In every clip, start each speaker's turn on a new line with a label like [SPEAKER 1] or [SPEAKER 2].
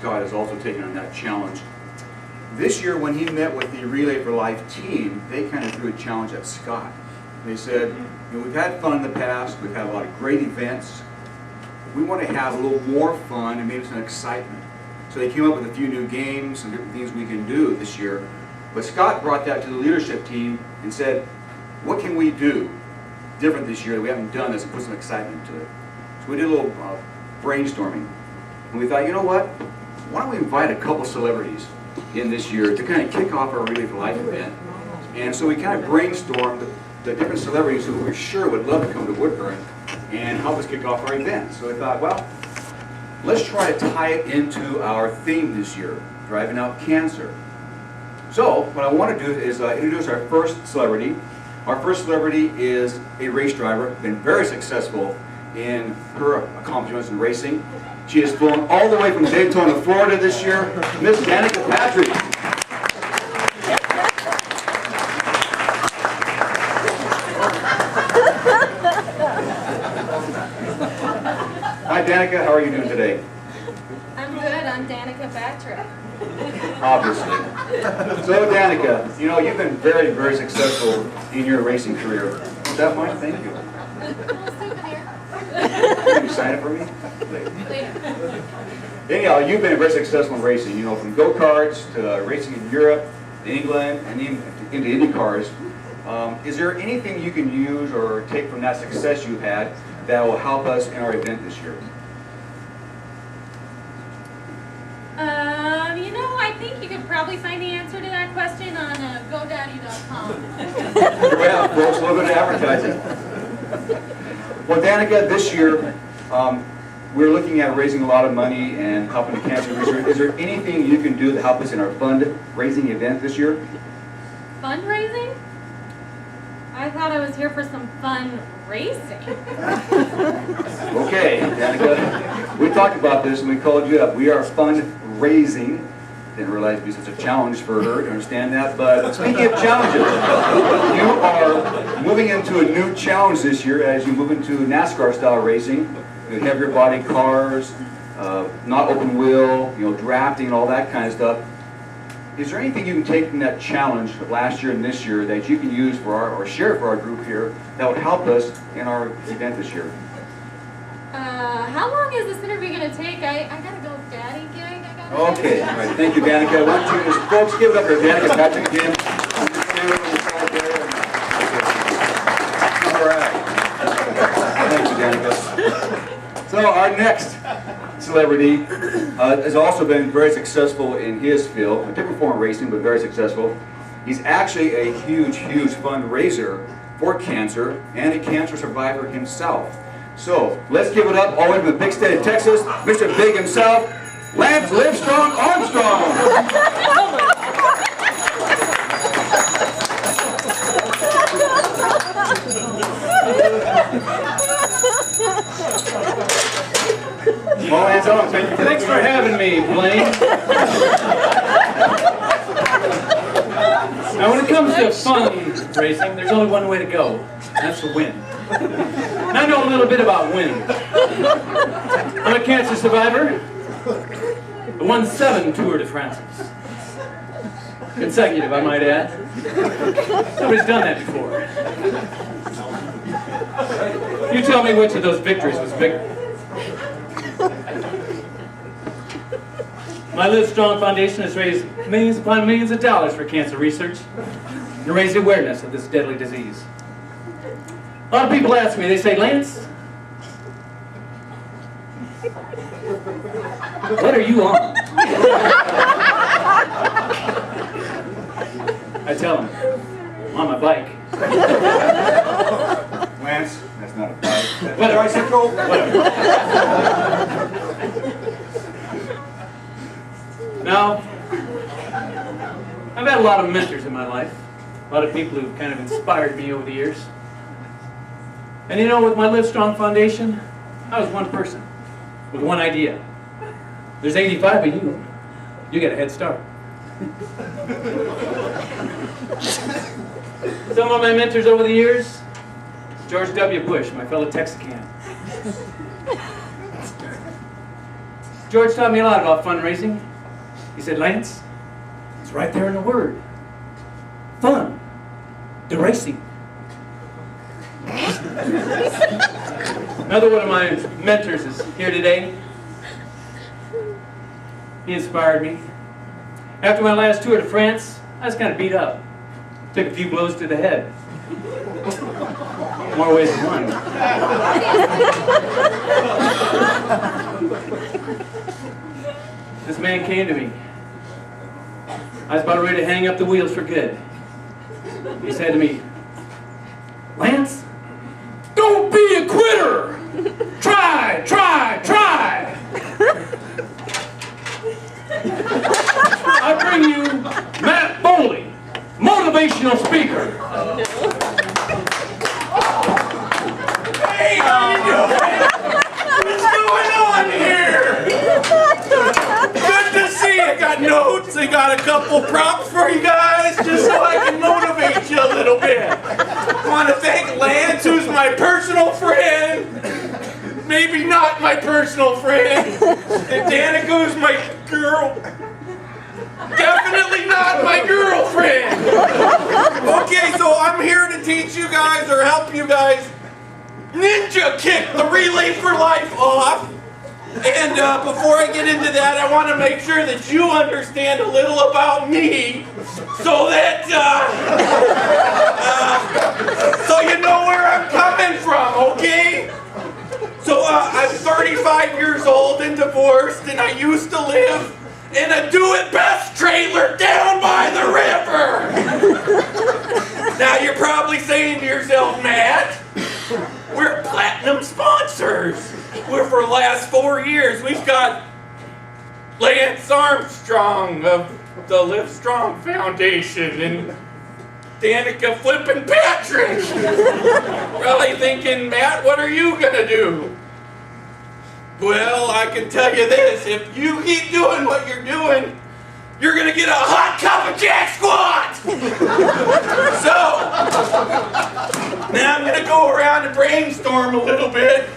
[SPEAKER 1] Scott has also taken on that challenge. This year, when he met with the Relay for Life team, they kind of threw a challenge at Scott. They said, you know, we've had fun in the past, we've had a lot of great events, we want to have a little more fun and maybe some excitement. So they came up with a few new games and different things we can do this year. But Scott brought that to the leadership team and said, what can we do different this year that we haven't done this and put some excitement to it? So we did a little brainstorming. And we thought, you know what? Why don't we invite a couple celebrities in this year to kind of kick off our Relay for Life event. And so we kind of brainstormed the different celebrities who we're sure would love to come to Woodburn and help us kick off our event. So we thought, well, let's try to tie it into our theme this year, driving out cancer. So what I want to do is introduce our first celebrity. Our first celebrity is a race driver, been very successful in her accomplishments in racing. She has flown all the way from Daytona, Florida this year, Miss Danica Patrick. Hi Danica, how are you doing today?
[SPEAKER 2] I'm good, I'm Danica Patrick.
[SPEAKER 1] Obviously. So Danica, you know, you've been very, very successful in your racing career. Is that mine? Thank you. Can you sign it for me?
[SPEAKER 2] Later.
[SPEAKER 1] Anyhow, you've been very successful in racing, you know, from go-karts to racing in Europe, to England, and even into Indy cars. Is there anything you can use or take from that success you've had that will help us in our event this year?
[SPEAKER 2] You know, I think you could probably find the answer to that question on GoDaddy.com.
[SPEAKER 1] Well, folks, a little bit of advertising. Well, Danica, this year, we're looking at raising a lot of money and helping the cancer research. Is there anything you can do to help us in our fundraising event this year?
[SPEAKER 2] Fundraising? I thought I was here for some fun racing.
[SPEAKER 1] Okay, Danica, we talked about this and we called you up. We are fundraising. Didn't realize it'd be such a challenge for her to understand that. But speaking of challenges, you are moving into a new challenge this year as you move into NASCAR-style racing. You have your body cars, not open wheel, you know, drafting and all that kind of stuff. Is there anything you can take from that challenge of last year and this year that you can use for our, or share for our group here that would help us in our event this year?
[SPEAKER 2] How long is this interview going to take? I gotta go daddy gig.
[SPEAKER 1] Okay, all right. Thank you, Danica. Why don't you just, folks, give it up for Danica Patrick again. All right. Thank you, Danica. So our next celebrity has also been very successful in his field, a different form of racing, but very successful. He's actually a huge, huge fundraiser for cancer and a cancer survivor himself. So let's give it up all the way from the big state of Texas, Mr. Big himself, Lance Livestrong Armstrong. Well, hands on.
[SPEAKER 3] Thanks for having me, Blaine. Now, when it comes to fun racing, there's only one way to go, and that's to win. And I know a little bit about winning. I'm a cancer survivor. I won 7 Tour de France's. Consecutive, I might add. Nobody's done that before. You tell me which of those victories was bigger. My Live Strong Foundation has raised millions upon millions of dollars for cancer research and raised awareness of this deadly disease. A lot of people ask me, they say, Lance, what are you on? I tell them, I'm on my bike.
[SPEAKER 1] Lance, that's not a bike. That's
[SPEAKER 3] Whatever.
[SPEAKER 1] a tricycle.
[SPEAKER 3] Whatever. Now, I've had a lot of mentors in my life, a lot of people who've kind of inspired me over the years. And you know, with my Live Strong Foundation, I was one person with one idea. There's 85 of you. You get a head start. Some of my mentors over the years, George W. Bush, my fellow Texican. George taught me a lot about fundraising. He said, Lance, it's right there in the word. Fun. The racing. Another one of my mentors is here today. He inspired me. After my last tour to France, I was kind of beat up. Took a few blows to the head. More ways than one. This man came to me. I was about ready to hang up the wheels for good. He said to me, Lance, don't be a quitter! Try, try, try! I bring you Matt Foley, motivational speaker.
[SPEAKER 4] Hey, how you doing? What's going on here? Good to see you. Got notes. I got a couple props for you guys, just so I can motivate you a little bit. I want to thank Lance, who's my personal friend. Maybe not my personal friend. And Danica, who's my girl. Definitely not my girlfriend. Okay, so I'm here to teach you guys or help you guys ninja kick the Relay for Life off. And before I get into that, I want to make sure that you understand a little about me so that so you know where I'm coming from, okay? So I'm 35 years old and divorced, and I used to live in a do-it-best trailer down by the river. Now you're probably saying to yourself, Matt, we're platinum sponsors. We're for the last 4 years. We've got Lance Armstrong of the Live Strong Foundation and Danica Flippin' Patrick. Probably thinking, Matt, what are you gonna do? Well, I can tell you this, if you keep doing what you're doing, you're gonna get a hot cup of Jack Squat! So, now I'm gonna go around and brainstorm a little bit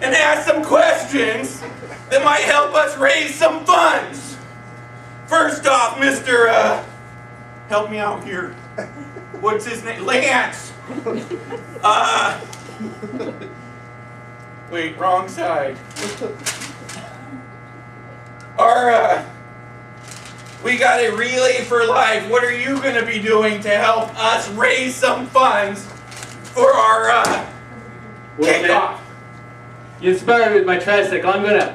[SPEAKER 4] and ask some questions that might help us raise some funds. First off, Mr. Help me out here. What's his name? Lance! Wait, wrong side. We got a Relay for Life. What are you going to be doing to help us raise some funds for our kickoff?
[SPEAKER 3] You inspired me with my tricycle. I'm going to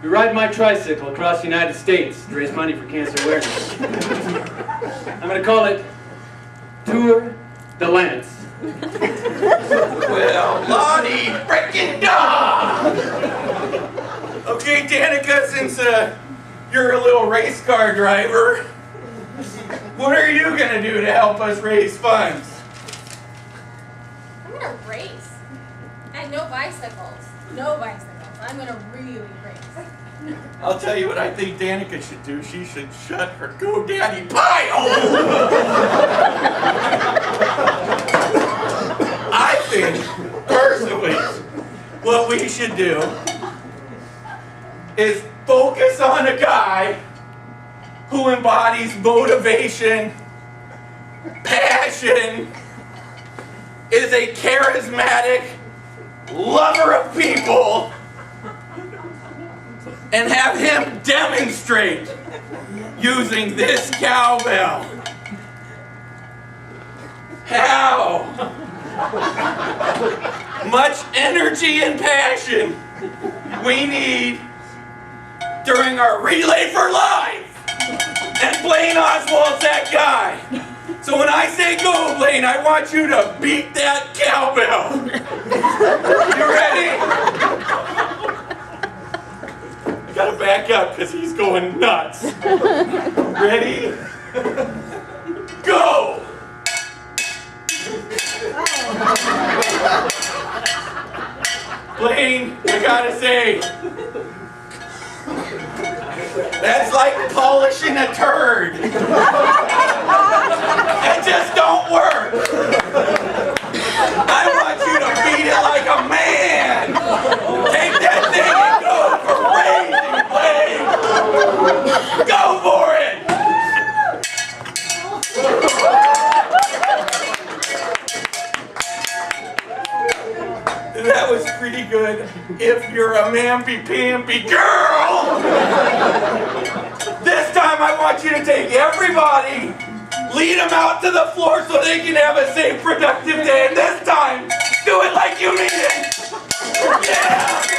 [SPEAKER 3] be riding my tricycle across the United States to raise money for cancer awareness. I'm going to call it Tour de Lance.
[SPEAKER 4] Well, Lottie frickin' da! Okay, Danica, since you're a little race car driver, what are you gonna do to help us raise funds?
[SPEAKER 2] I'm gonna race. And no bicycles. No bicycles. I'm gonna really race.
[SPEAKER 4] I'll tell you what I think Danica should do. She should shut her GoDaddy pie hole! I think, personally, what we should do is focus on a guy who embodies motivation, passion, is a charismatic lover of people, and have him demonstrate using this cowbell how much energy and passion we need during our Relay for Life. And Blaine Oswald's that guy. So when I say go, Blaine, I want you to beat that cowbell. You ready? I gotta back up because he's going nuts. Ready? Go! Blaine, I gotta say, that's like polishing a turd. It just don't work. I want you to beat it like a man. Take that thing and go for raising you're a mamby-pamby girl. This time I want you to take everybody, lead them out to the floor so they can have a safe, productive day. And this time, do it like you mean it. Yeah.